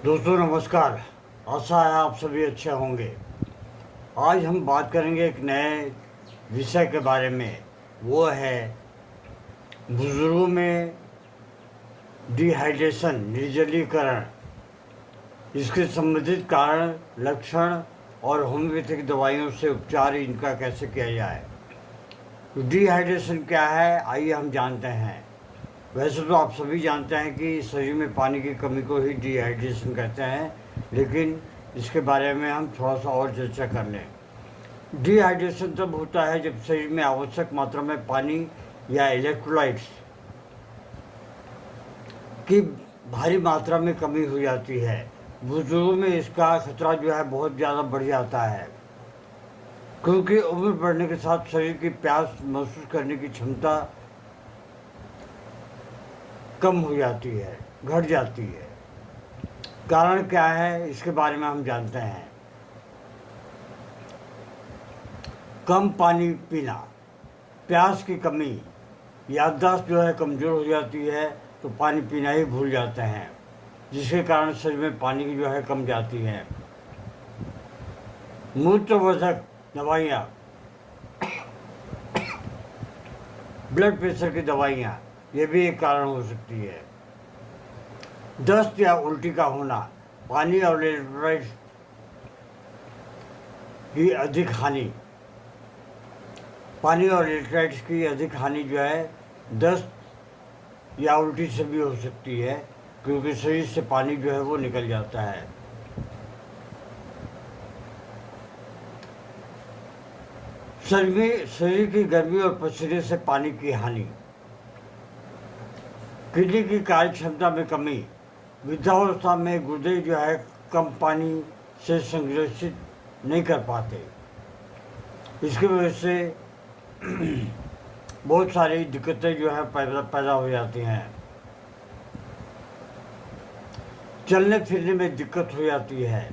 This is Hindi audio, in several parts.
दोस्तों नमस्कार। आशा है आप सभी अच्छे होंगे। आज हम बात करेंगे एक नए विषय के बारे में। वो है बुजुर्गों में डिहाइड्रेशन, निर्जलीकरण, इसके संबंधित कारण, लक्षण और होम्योपैथिक दवाइयों से उपचार इनका कैसे किया जाए। तो डिहाइड्रेशन क्या है, आइए हम जानते हैं। वैसे तो आप सभी जानते हैं कि शरीर में पानी की कमी को ही डिहाइड्रेशन कहते हैं, लेकिन इसके बारे में हम थोड़ा सा और चर्चा कर लें। डिहाइड्रेशन तब होता है जब शरीर में आवश्यक मात्रा में पानी या इलेक्ट्रोलाइट्स की भारी मात्रा में कमी हो जाती है। बुजुर्गों में इसका खतरा जो है बहुत ज़्यादा बढ़ जाता है, क्योंकि उम्र बढ़ने के साथ शरीर की प्यास महसूस करने की क्षमता कम हो जाती है, घट जाती है। कारण क्या है, इसके बारे में हम जानते हैं। कम पानी पीना, प्यास की कमी, याददाश्त जो है कमज़ोर हो जाती है, तो पानी पीना ही भूल जाते हैं, जिसके कारण शरीर में पानी की जो है कम जाती है। मूत्रवर्धक दवाइयाँ, ब्लड प्रेशर की दवाइयाँ, ये भी एक कारण हो सकती है। दस्त या उल्टी का होना, पानी और इलेक्ट्रोलाइट्स की अधिक हानि, पानी और इलेक्ट्रोलाइट्स की अधिक हानि जो है दस्त या उल्टी से भी हो सकती है, क्योंकि शरीर से पानी जो है वो निकल जाता है। शरीर की गर्मी और पसीने से पानी की हानि, किडनी की कार्य क्षमता में कमी, वृद्धावस्था में गुर्दे जो है कम पानी से संग्रहित नहीं कर पाते। इसकी वजह से बहुत सारी दिक्कतें जो है पैदा हो जाती हैं। चलने फिरने में दिक्कत हो जाती है,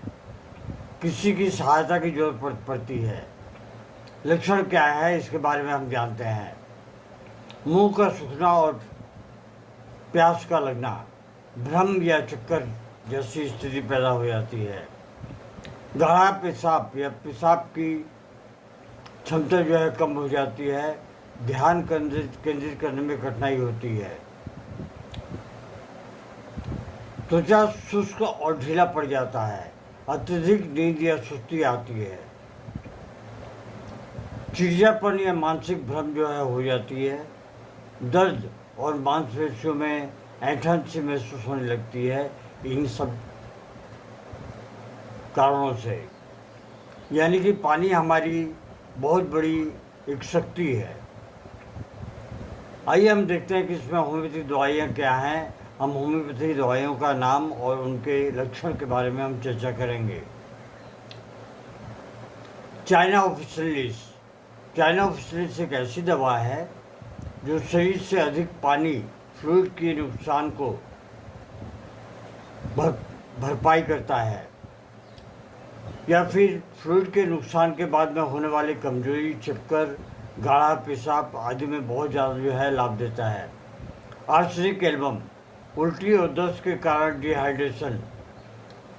किसी की सहायता की जरूरत पड़ती है। लक्षण क्या है, इसके बारे में हम जानते हैं। मुंह का सूखना और प्यास का लगना, भ्रम या चक्कर जैसी स्थिति पैदा हो जाती है। गाढ़ा पेशाब या पेशाब की क्षमता जो है कम हो जाती है। ध्यान केंद्रित करने में कठिनाई होती है। त्वचा शुष्क और ढीला पड़ जाता है। अत्यधिक नींद या सुस्ती आती है। चिड़चिड़ापन या मानसिक भ्रम जो है हो जाती है। दर्द और मांसपेशियों में ऐंठन सी महसूस होने लगती है। इन सब कारणों से, यानी कि पानी हमारी बहुत बड़ी एक शक्ति है। आइए हम देखते हैं कि इसमें होम्योपैथिक दवाइयाँ क्या हैं। हम होम्योपैथिक दवाइयों का नाम और उनके लक्षण के बारे में हम चर्चा करेंगे। चाइना ऑफिशियलिस। चाइना ऑफिशियलिस एक ऐसी दवा है जो शरीर से अधिक पानी, फ्लूइड के नुकसान को भरपाई करता है, या फिर फ्लूइड के नुकसान के बाद में होने वाली कमजोरी, चक्कर, गाढ़ा पेशाब आदि में बहुत ज़्यादा जो है लाभ देता है। आर्सेनिक एल्बम, उल्टी और दस्त के कारण डिहाइड्रेशन,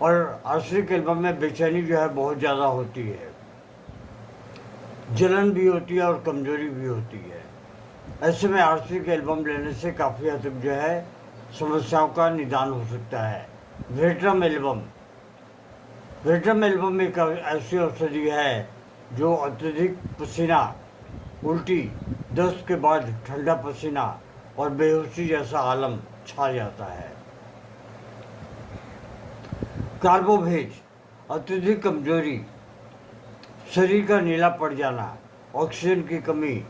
और आर्सेनिक एल्बम में बेचैनी जो है बहुत ज़्यादा होती है, जलन भी होती है और कमजोरी भी होती है। ऐसे में आर्सेनिक एल्बम लेने से काफ़ी हद तक जो है समस्याओं का निदान हो सकता है। वेट्रम एल्बम, वेट्रम एल्बम एक ऐसी औषधि है जो अत्यधिक पसीना, उल्टी, दस्त के बाद ठंडा पसीना और बेहोशी जैसा आलम छा जाता है। कार्बोवेज, अत्यधिक कमजोरी, शरीर का नीला पड़ जाना, ऑक्सीजन की कमी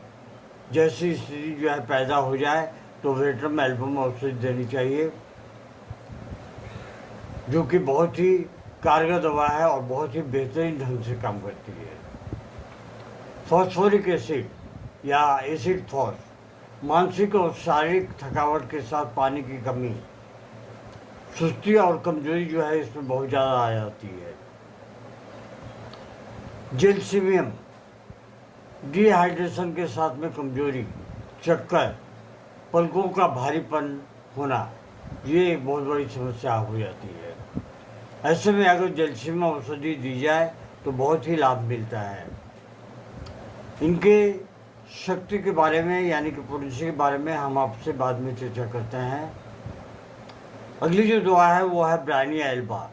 जैसी स्थिति जो है पैदा हो जाए तो वेट्रम एल्बम औषधि देनी चाहिए, जो कि बहुत ही कारगर दवा है और बहुत ही बेहतरीन ढंग से काम करती है। फॉस्फोरिक एसिड या एसिड फॉस, मानसिक और शारीरिक थकावट के साथ पानी की कमी, सुस्ती और कमजोरी जो है इसमें बहुत ज़्यादा आ जाती है। जेलसीमियम, डिहाइड्रेशन के साथ में कमजोरी, चक्कर, पलकों का भारीपन होना, ये एक बहुत बड़ी समस्या हो जाती है। ऐसे में अगर जलसीमा औषधि दी जाए तो बहुत ही लाभ मिलता है। इनके शक्ति के बारे में यानी कि पोटेंशियल के बारे में हम आपसे बाद में चर्चा करते हैं। अगली जो दुआ है वो है ब्रायनिया एल्बा।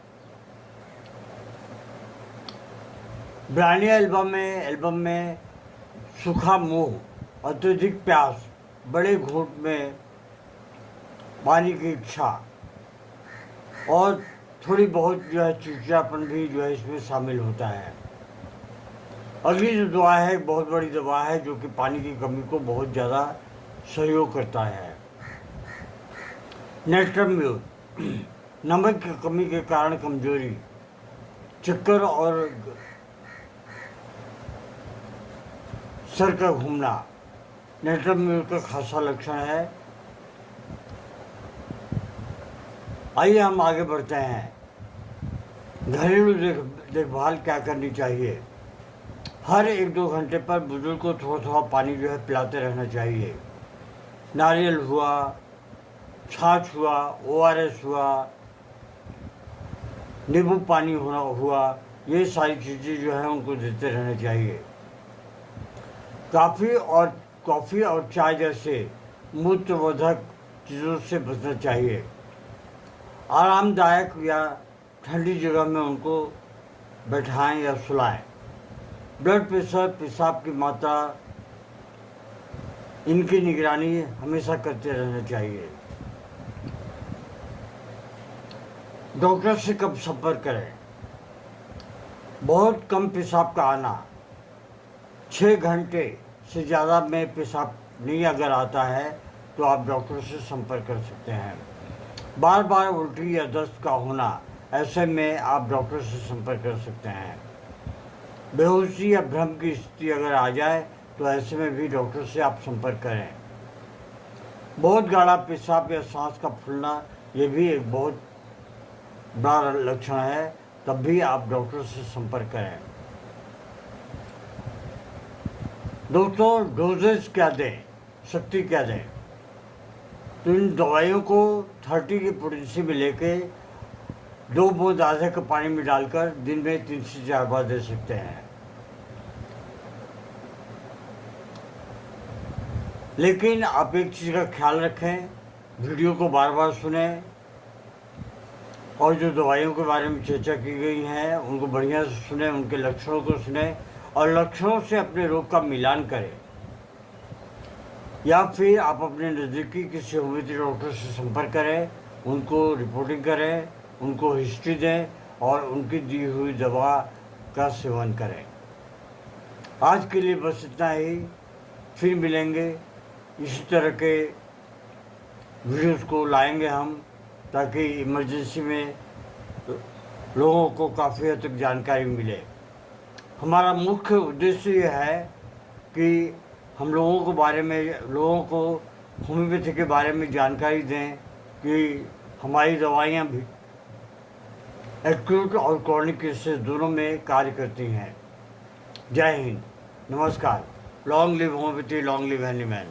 ब्रायनिया एल्बम में सूखा मुंह, अत्यधिक प्यास, बड़े घूंट में पानी की इच्छा और थोड़ी बहुत जो है चिड़चिड़ापन भी जो है इसमें शामिल होता है। अगली जो दवा है बहुत बड़ी दवा है जो कि पानी की कमी को बहुत ज़्यादा सहयोग करता है। नेट्रम्यूर, नमक की कमी के कारण कमजोरी, चक्कर और सर का घूमना नेट्रम्यूर का खासा लक्षण है। आइए हम आगे बढ़ते हैं। घरेलू देखभाल क्या करनी चाहिए। हर 1-2 घंटे पर बुजुर्ग को थोड़ा थोड़ा पानी जो है पिलाते रहना चाहिए। नारियल हुआ, छाछ हुआ, ORS हुआ, नींबू पानी हुआ, ये सारी चीज़ें जो है उनको देते रहना चाहिए। कॉफ़ी और चाय जैसे मूत्रवर्धक चीज़ों से बचना चाहिए। आरामदायक या ठंडी जगह में उनको बैठाएं या सुलाएं। ब्लड प्रेशर, पेशाब की मात्रा, इनकी निगरानी हमेशा करते रहना चाहिए। डॉक्टर से कब संपर्क करें। बहुत कम पेशाब का आना, 6 घंटे से ज़्यादा में पेशाब नहीं अगर आता है तो आप डॉक्टर से संपर्क कर सकते हैं। बार बार उल्टी या दस्त का होना, ऐसे में आप डॉक्टर से संपर्क कर सकते हैं। बेहोशी या भ्रम की स्थिति अगर आ जाए तो ऐसे में भी डॉक्टर से आप संपर्क करें। बहुत गाढ़ा पेशाब या सांस का फूलना, ये भी एक बहुत बड़ा लक्षण है, तब भी आप डॉक्टर से संपर्क करें। दोस्तों, डोजेज क्या दें, शक्ति क्या दें। तो इन दवाइयों को 30 की पोटेंसी में लेके 2 बूंद आधे कप पानी में डालकर दिन में 3 से 4 बार दे सकते हैं। लेकिन आप एक चीज़ का ख्याल रखें, वीडियो को बार बार सुनें और जो दवाइयों के बारे में चर्चा की गई है उनको बढ़िया से सुनें, उनके लक्षणों को सुनें और लक्षणों से अपने रोग का मिलान करें। या फिर आप अपने नज़दीकी किसी होम्योपैथी डॉक्टर से संपर्क करें, उनको रिपोर्टिंग करें, उनको हिस्ट्री दें और उनकी दी हुई दवा का सेवन करें। आज के लिए बस इतना ही। फिर मिलेंगे, इसी तरह के वीडियोस को लाएंगे हम, ताकि इमरजेंसी में लोगों को काफ़ी हद तक जानकारी मिले। हमारा मुख्य उद्देश्य ये है कि हम लोगों को होम्योपैथी के बारे में जानकारी दें कि हमारी दवाइयाँ भी एक्यूट और क्रॉनिक केसेस दोनों में कार्य करती हैं। जय हिंद, नमस्कार। Long live homeopathy, long live handyman.